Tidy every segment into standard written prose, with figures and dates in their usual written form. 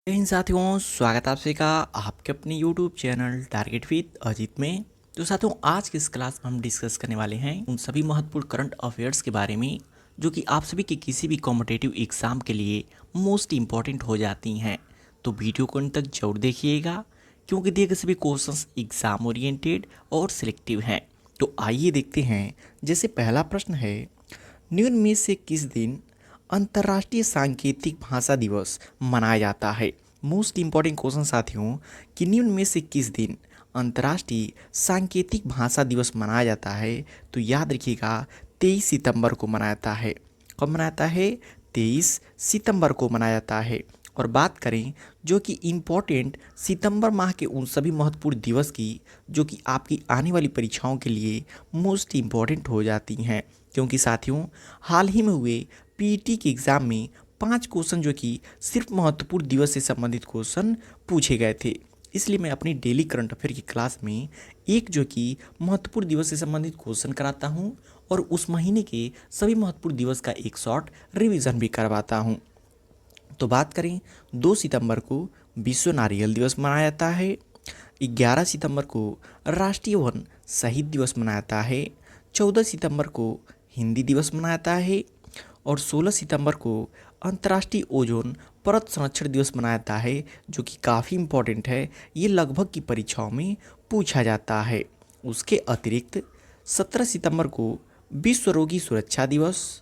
इन साथियों, स्वागत है आप सभी का आपके अपने YouTube channel target with Ajit में। तो साथियों, आज की इस क्लास में हम डिस्कस करने वाले हैं उन सभी महत्वपूर्ण करंट अफेयर्स के बारे में जो कि आप सभी के किसी भी कॉम्पिटिटिव एग्जाम के लिए मोस्ट इंपॉर्टेंट हो जाती हैं। तो वीडियो को अंत तक जरूर देखिएगा क्योंकि दिए गए सभी क्वेश्चंस एग्जाम ओरिएंटेड और सिलेक्टिव हैं। तो आइए देखते हैं। जैसे पहला प्रश्न है, निम्न में से किस दिन अंतर्राष्ट्रीय सांकेतिक भाषा दिवस मनाया जाता है। मोस्ट इंपॉर्टेंट क्वेश्चन साथियों कि निम्न में से किस दिन अंतर्राष्ट्रीय सांकेतिक भाषा दिवस मनाया जाता है। तो याद रखिएगा 23 सितंबर को मनाया जाता है। कब मनाया जाता है? 23 सितंबर को मनाया जाता है। और बात करें जो कि इम्पोर्टेंट सितंबर माह के उन सभी महत्वपूर्ण दिवस की जो कि आपकी आने वाली परीक्षाओं के लिए मोस्ट इम्पॉर्टेंट हो जाती हैं, क्योंकि साथियों हाल ही में हुए पीटी के एग्ज़ाम में 5 क्वेश्चन जो कि सिर्फ महत्वपूर्ण दिवस से संबंधित क्वेश्चन पूछे गए थे। इसलिए मैं अपनी डेली करंट अफेयर की क्लास में एक जो कि महत्वपूर्ण दिवस से संबंधित क्वेश्चन कराता हूं और उस महीने के सभी महत्वपूर्ण दिवस का एक शॉर्ट रिवीजन भी करवाता हूं। तो बात करें 2 सितंबर को विश्व नारियल दिवस मनाया जाता है। 11 सितंबर को राष्ट्रीय वन शहीद दिवस मनाया जाता है। 14 सितंबर को हिंदी दिवस मनाया जाता है और 16 सितंबर को अंतर्राष्ट्रीय ओजोन परत संरक्षण दिवस मनाया जाता है, जो कि काफ़ी इम्पोर्टेंट है। ये लगभग की परीक्षाओं में पूछा जाता है। उसके अतिरिक्त 17 सितंबर को विश्व रोगी सुरक्षा दिवस,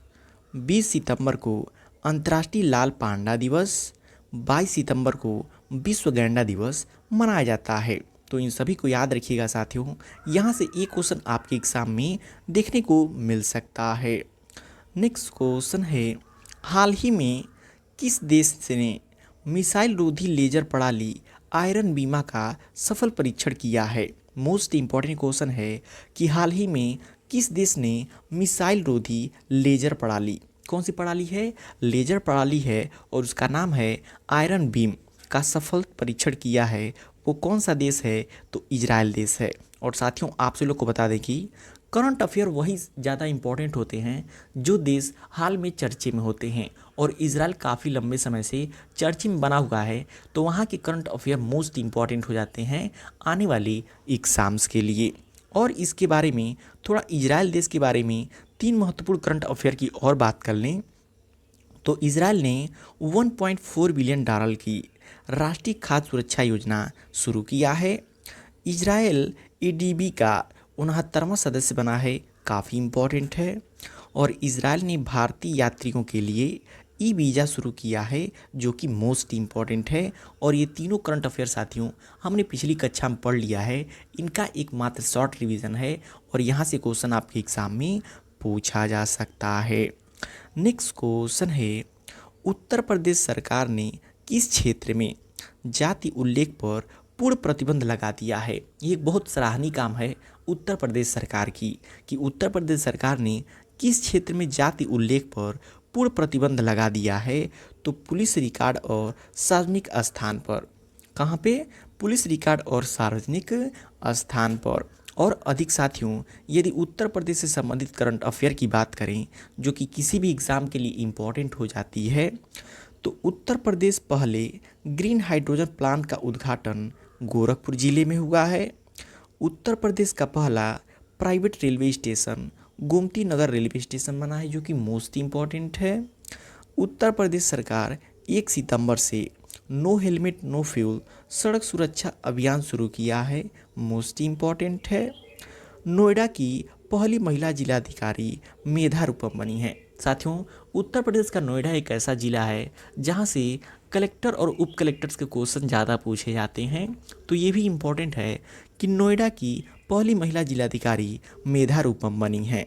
20 सितंबर को अंतर्राष्ट्रीय लाल पांडा दिवस, 22 सितंबर को विश्व गैंडा दिवस मनाया जाता है। तो इन सभी को याद रखिएगा साथियों, यहाँ से एक क्वेश्चन आपके एग्जाम में देखने को मिल सकता है। नेक्स्ट क्वेश्चन है, हाल ही में किस देश ने मिसाइल रोधी लेजर प्रणाली आयरन बीमा का सफल परीक्षण किया है। मोस्ट इंपॉर्टेंट क्वेश्चन है कि हाल ही में किस देश ने मिसाइल रोधी लेजर प्रणाली, कौन सी प्रणाली है? लेजर प्रणाली है और उसका नाम है आयरन बीम का सफल परीक्षण किया है। वो कौन सा देश है? तो इजराइल देश है। और साथियों आपसे लोग को बता दें कि करंट अफेयर वही ज़्यादा इंपॉर्टेंट होते हैं जो देश हाल में चर्चे में होते हैं, और इजराइल काफ़ी लंबे समय से चर्चे में बना हुआ है। तो वहाँ के करंट अफेयर मोस्ट इंपॉर्टेंट हो जाते हैं आने वाली एग्ज़ाम्स के लिए। और इसके बारे में थोड़ा इजराइल देश के बारे में 3 महत्वपूर्ण करंट अफेयर की और बात कर लें तो इजराइल ने 1.4 बिलियन डॉलर की राष्ट्रीय खाद्य सुरक्षा योजना शुरू किया है। इजराइल एडीबी का 69वां सदस्य बना है, काफ़ी इम्पोर्टेंट है। और इजराइल ने भारतीय यात्रियों के लिए ई वीज़ा शुरू किया है, जो कि मोस्ट इम्पॉर्टेंट है। और ये तीनों करंट अफेयर साथियों हमने पिछली कक्षा में पढ़ लिया है। इनका एकमात्र शॉर्ट रिवीजन है और यहाँ से क्वेश्चन आपके एग्जाम में पूछा जा सकता है। नेक्स्ट क्वेश्चन है, उत्तर प्रदेश सरकार ने किस क्षेत्र में जाति उल्लेख पर पूर्ण प्रतिबंध लगा दिया है। ये एक बहुत सराहनीय काम है उत्तर प्रदेश सरकार की कि उत्तर प्रदेश सरकार ने किस क्षेत्र में जाति उल्लेख पर पूर्ण प्रतिबंध लगा दिया है। तो पुलिस रिकॉर्ड और सार्वजनिक स्थान पर। कहाँ पे? पुलिस रिकॉर्ड और सार्वजनिक स्थान पर। और अधिक साथियों, यदि उत्तर प्रदेश से संबंधित करंट अफेयर की बात करें जो कि किसी भी एग्ज़ाम के लिए इम्पोर्टेंट हो जाती है, तो उत्तर प्रदेश पहले ग्रीन हाइड्रोजन प्लांट का उद्घाटन गोरखपुर जिले में हुआ है। उत्तर प्रदेश का पहला private railway station Gomti Nagar railway station बना है, जो कि मोस्ट इम्पॉर्टेंट है। उत्तर प्रदेश सरकार 1 सितंबर से नो हेलमेट नो फ्यूल सड़क सुरक्षा अभियान शुरू किया है, मोस्ट इम्पॉर्टेंट है। नोएडा की पहली महिला जिलाधिकारी मेधा रूपम बनी है। साथियों, उत्तर प्रदेश का नोएडा एक ऐसा ज़िला है जहां से कलेक्टर और उप कलेक्टर्स के क्वेश्चन ज़्यादा पूछे जाते हैं। तो ये भी इम्पोर्टेंट है कि नोएडा की पहली महिला जिलाधिकारी मेधा रूपम बनी है।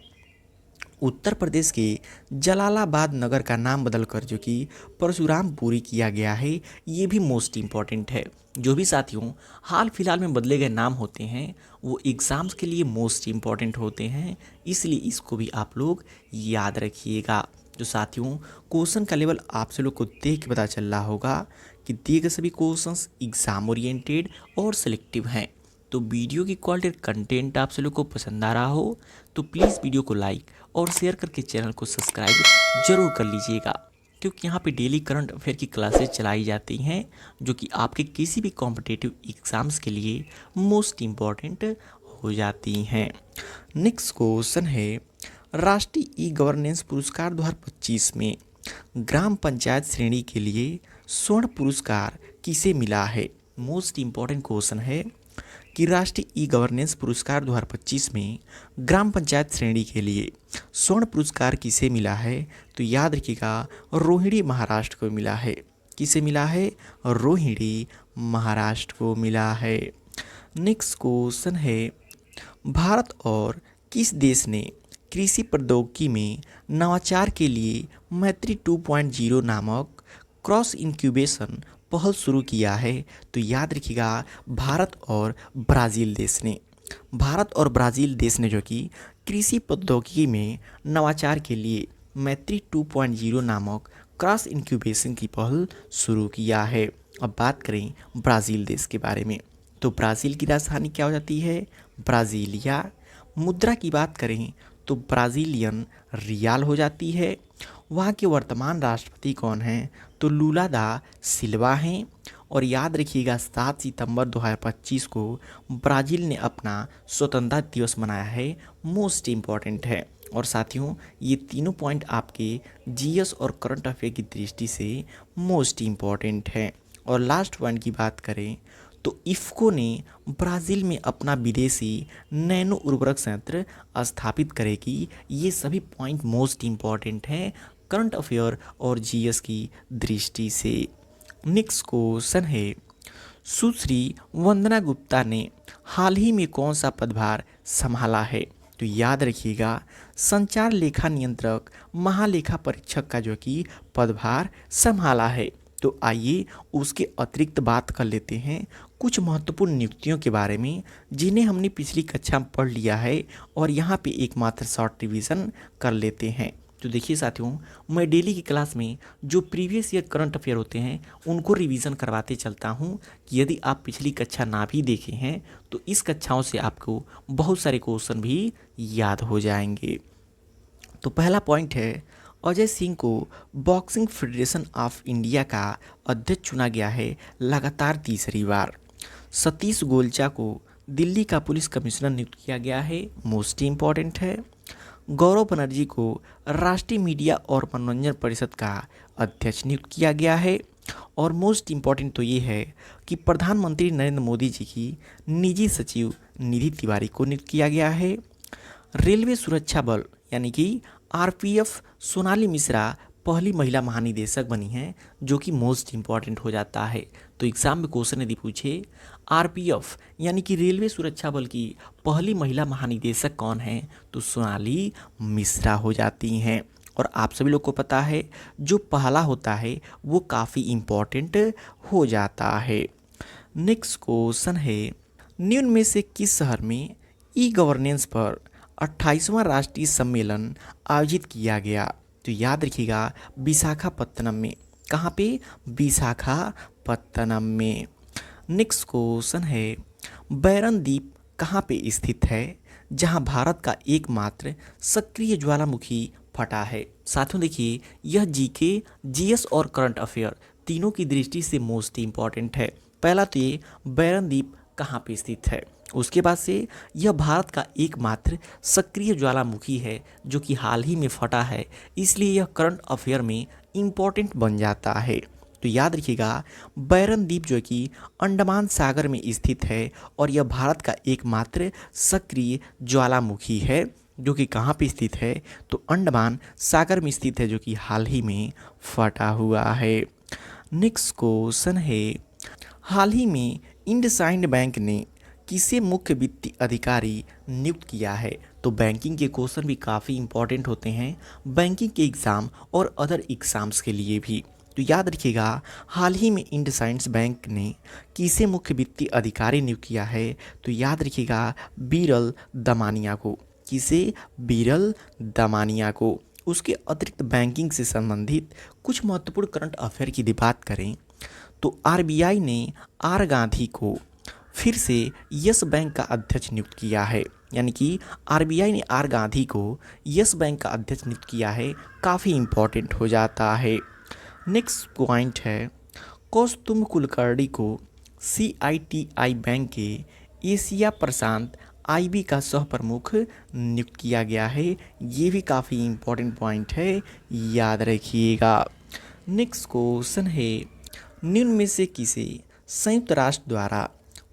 उत्तर प्रदेश के जलालाबाद नगर का नाम बदलकर जो कि परशुरामपुरी किया गया है, ये भी मोस्ट इम्पॉर्टेंट है। जो भी साथियों हाल फिलहाल में बदले गए नाम होते हैं वो एग्ज़ाम्स के लिए मोस्ट इम्पॉर्टेंट होते हैं, इसलिए इसको भी आप लोग याद रखिएगा। जो साथियों क्वेश्चन का लेवल आपसे लोग को देख के पता चल रहा होगा कि दिए गए सभी क्वेश्चंस एग्ज़ाम ओरिएंटेड और सिलेक्टिव हैं। तो वीडियो की क्वालिटी और कंटेंट आप सभी लोग को पसंद आ रहा हो तो प्लीज़ वीडियो को लाइक और शेयर करके चैनल को सब्सक्राइब जरूर कर लीजिएगा। क्योंकि यहाँ पे डेली करंट अफेयर की क्लासेस चलाई जाती हैं जो कि आपके किसी भी कॉम्पिटिटिव एग्ज़ाम्स के लिए मोस्ट इम्पॉर्टेंट हो जाती हैं। नेक्स्ट क्वेश्चन है, राष्ट्रीय ई गवर्नेंस पुरस्कार 2025 में ग्राम पंचायत श्रेणी के लिए स्वर्ण पुरस्कार किसे मिला है? मोस्ट इम्पॉर्टेंट क्वेश्चन है कि राष्ट्रीय ई गवर्नेंस पुरस्कार 2025 में ग्राम पंचायत श्रेणी के लिए स्वर्ण पुरस्कार किसे मिला है? तो याद रखिएगा, रोहिणी महाराष्ट्र को मिला है। किसे मिला है? रोहिणी महाराष्ट्र को मिला है। नेक्स्ट क्वेश्चन है, भारत और किस देश ने कृषि प्रौद्योगिकी में नवाचार के लिए मैत्री 2.0 नामक क्रॉस इंक्यूबेशन पहल शुरू किया है? तो याद रखिएगा, भारत और ब्राज़ील देश ने, भारत और ब्राज़ील देश ने जो कि कृषि प्रौद्योगिकी में नवाचार के लिए मैत्री 2.0 नामक क्रॉस इंक्यूबेशन की पहल शुरू किया है। अब बात करें ब्राज़ील देश के बारे में, तो ब्राज़ील की राजधानी क्या हो जाती है? ब्राज़ीलिया। मुद्रा की बात करें तो ब्राज़ीलियन रियाल हो जाती है। वहाँ के वर्तमान राष्ट्रपति कौन हैं? तो लूला दा सिल्वा हैं। और याद रखिएगा, 7 सितंबर 2025 को ब्राज़ील ने अपना स्वतंत्रता दिवस मनाया है, मोस्ट इम्पॉर्टेंट है। और साथियों, ये तीनों पॉइंट आपके जीएस और करंट अफेयर की दृष्टि से मोस्ट इम्पॉर्टेंट है। और लास्ट पॉइंट की बात करें तो इफ़को ने ब्राज़ील में अपना विदेशी नैनो उर्वरक संयंत्र स्थापित करेगी। ये सभी पॉइंट मोस्ट इम्पॉर्टेंट हैं करंट अफेयर और जीएस की दृष्टि से। नेक्स्ट क्वेश्चन है, सुश्री वंदना गुप्ता ने हाल ही में कौन सा पदभार संभाला है? तो याद रखिएगा, संचार लेखा नियंत्रक महालेखा परीक्षक का जो कि पदभार संभाला है। तो आइए उसके अतिरिक्त बात कर लेते हैं कुछ महत्वपूर्ण नियुक्तियों के बारे में जिन्हें हमने पिछली कक्षा में पढ़ लिया है, और यहाँ पे एकमात्र शॉर्ट रिवीजन कर लेते हैं। तो देखिए साथियों, मैं डेली की क्लास में जो प्रीवियस ईयर करंट अफेयर होते हैं उनको रिवीजन करवाते चलता हूँ कि यदि आप पिछली कक्षा ना भी देखे हैं तो इस कक्षाओं से आपको बहुत सारे क्वेश्चन भी याद हो जाएंगे। तो पहला पॉइंट है, अजय सिंह को बॉक्सिंग फेडरेशन ऑफ इंडिया का अध्यक्ष चुना गया है लगातार तीसरी बार। सतीश गोलचा को दिल्ली का पुलिस कमिश्नर नियुक्त किया गया है, मोस्ट इम्पॉर्टेंट है। गौरव बनर्जी को राष्ट्रीय मीडिया और मनोरंजन परिषद का अध्यक्ष नियुक्त किया गया है। और मोस्ट इम्पॉर्टेंट तो ये है कि प्रधानमंत्री नरेंद्र मोदी जी की निजी सचिव निधि तिवारी को नियुक्त किया गया है। रेलवे सुरक्षा बल यानी कि आरपीएफ सोनाली मिश्रा पहली महिला महानिदेशक बनी हैं, जो कि मोस्ट इम्पॉर्टेंट हो जाता है। तो एग्जाम में क्वेश्चन यदि पूछे आरपीएफ यानी कि रेलवे सुरक्षा बल की पहली महिला महानिदेशक कौन है, तो सोनाली मिश्रा हो जाती हैं। और आप सभी लोग को पता है जो पहला होता है वो काफ़ी इम्पॉर्टेंट हो जाता है। नेक्स्ट क्वेश्चन है, निम्न में से किस शहर में ई गवर्नेंस पर 28वां राष्ट्रीय सम्मेलन आयोजित किया गया? तो याद रखिएगा, विशाखापत्तनम में। कहाँ पे? विशाखापत्तनम में। नेक्स्ट क्वेश्चन है, बैरन द्वीप कहाँ पे स्थित है जहाँ भारत का एकमात्र सक्रिय ज्वालामुखी फटा है? साथियों देखिए, यह जीके, जीएस और करंट अफेयर तीनों की दृष्टि से मोस्ट इम्पॉर्टेंट है। पहला तो ये बैरन द्वीप कहाँ पे स्थित है, उसके बाद से यह भारत का एकमात्र सक्रिय ज्वालामुखी है जो कि हाल ही में फटा है, इसलिए यह करंट अफेयर में इम्पॉर्टेंट बन जाता है। तो याद रखिएगा, बैरन द्वीप जो कि अंडमान सागर में स्थित है और यह भारत का एकमात्र सक्रिय ज्वालामुखी है जो कि कहाँ पे स्थित है, तो अंडमान सागर में स्थित है जो कि हाल ही में फटा हुआ है। नेक्स्ट क्वेश्चन है, हाल ही में इंडसइंड बैंक ने किसे मुख्य वित्तीय अधिकारी नियुक्त किया है? तो बैंकिंग के क्वेश्चन भी काफ़ी इंपॉर्टेंट होते हैं बैंकिंग के एग्ज़ाम और अदर एग्ज़ाम्स के लिए भी। तो याद रखिएगा, हाल ही में इंडसइंड बैंक ने किसे मुख्य वित्तीय अधिकारी नियुक्त किया है? तो याद रखिएगा, बीरल दमानिया को। किसे? बीरल दमानिया को। उसके अतिरिक्त बैंकिंग से संबंधित कुछ महत्वपूर्ण करंट अफेयर की बात करें तो आरबीआई ने आर गांधी को फिर से यस बैंक का अध्यक्ष नियुक्त किया है, यानी कि आरबीआई ने आर गांधी को यस बैंक का अध्यक्ष नियुक्त किया है, काफ़ी इम्पॉर्टेंट हो जाता है। नेक्स्ट पॉइंट है, कौस्तुभ कुलकर्णी को CITI बैंक के एशिया प्रशांत IB का सह प्रमुख नियुक्त किया गया है। ये भी काफ़ी इम्पोर्टेंट पॉइंट है, याद रखिएगा। नेक्स्ट क्वेश्चन है, निम्न में से किसे संयुक्त राष्ट्र द्वारा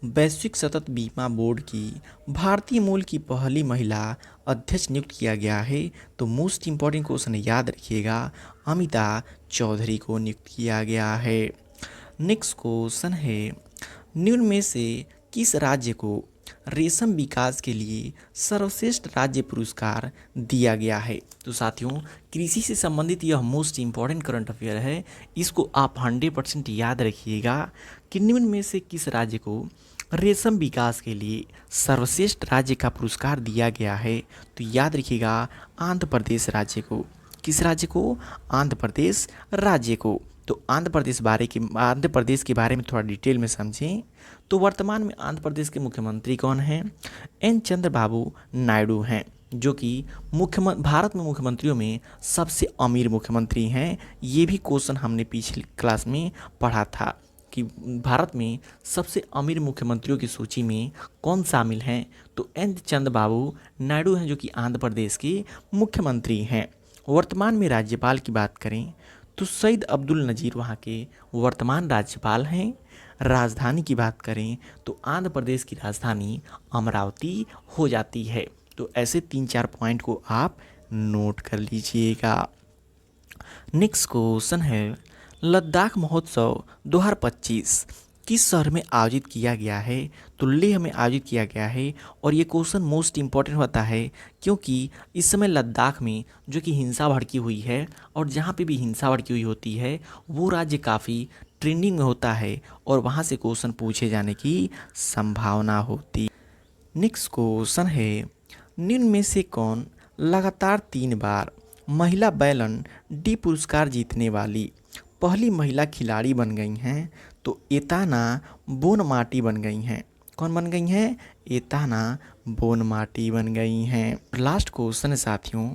वैश्विक सतत बीमा बोर्ड की भारतीय मूल की पहली महिला अध्यक्ष नियुक्त किया गया है? तो मोस्ट इम्पॉर्टेंट क्वेश्चन याद रखिएगा, अमिता चौधरी को नियुक्त किया गया है। नेक्स्ट क्वेश्चन है, निम्न में से किस राज्य को रेशम विकास के लिए सर्वश्रेष्ठ राज्य पुरस्कार दिया गया है? तो साथियों, कृषि से संबंधित यह मोस्ट इम्पॉर्टेंट करंट अफेयर है, इसको आप 100% याद रखिएगा कि निम्न में से किस राज्य को रेशम विकास के लिए सर्वश्रेष्ठ राज्य का पुरस्कार दिया गया है? तो याद रखिएगा, आंध्र प्रदेश राज्य को। किस राज्य को? आंध्र प्रदेश राज्य को। तो आंध्र प्रदेश के बारे में थोड़ा डिटेल में समझें तो वर्तमान में आंध्र प्रदेश के मुख्यमंत्री कौन हैं? N चंद्रबाबू नायडू हैं, जो कि भारत में मुख्यमंत्रियों में सबसे अमीर मुख्यमंत्री हैं। ये भी क्वेश्चन हमने पिछली क्लास में पढ़ा था कि भारत में सबसे अमीर मुख्यमंत्रियों की सूची में कौन शामिल हैं? तो N चंद्रबाबू नायडू हैं, जो कि आंध्र प्रदेश के मुख्यमंत्री हैं। वर्तमान में राज्यपाल की बात करें तो सईद अब्दुल नज़ीर वहाँ के वर्तमान राज्यपाल हैं। राजधानी की बात करें तो आंध्र प्रदेश की राजधानी अमरावती हो जाती है। तो ऐसे 3-4 पॉइंट को आप नोट कर लीजिएगा। नेक्स्ट क्वेश्चन है, लद्दाख महोत्सव 2025 किस शहर में आयोजित किया गया है? तो लेह में आयोजित किया गया है। और ये क्वेश्चन मोस्ट इम्पॉर्टेंट होता है क्योंकि इस समय लद्दाख में जो कि हिंसा भड़की हुई है, और जहाँ पे भी हिंसा भड़की हुई होती है वो राज्य काफ़ी ट्रेंडिंग में होता है और वहाँ से क्वेश्चन पूछे जाने की संभावना होती। नेक्स्ट क्वेश्चन है, निम्न में से कौन लगातार 3 बार महिला बैलन डी पुरस्कार जीतने वाली पहली महिला खिलाड़ी बन गई हैं? तो एताना बोनमाटी बन गई हैं। कौन बन गई हैं? एताना बोनमाटी बन गई हैं। लास्ट क्वेश्चन है साथियों,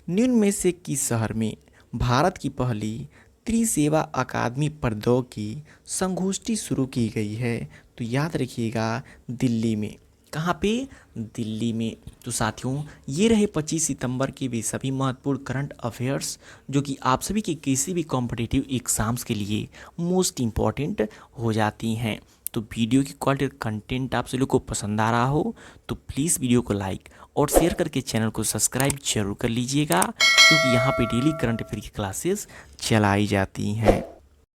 निम्न में से किस शहर में भारत की पहली त्रिसेवा अकादमी प्रौद्योगिकी संगोष्ठी शुरू की गई है? तो याद रखिएगा, दिल्ली में। कहाँ पे? दिल्ली में। तो साथियों, ये रहे 25 सितंबर के भी सभी महत्वपूर्ण करंट अफेयर्स, जो कि आप सभी के किसी भी कॉम्पिटिटिव एग्जाम्स के लिए मोस्ट इम्पॉर्टेंट हो जाती हैं। तो वीडियो की क्वालिटी कंटेंट आप सभी लोग को पसंद आ रहा हो तो प्लीज़ वीडियो को लाइक और शेयर करके चैनल को सब्सक्राइब जरूर कर लीजिएगा, क्योंकि यहाँ पे डेली करंट अफेयर की क्लासेस चलाई जाती हैं।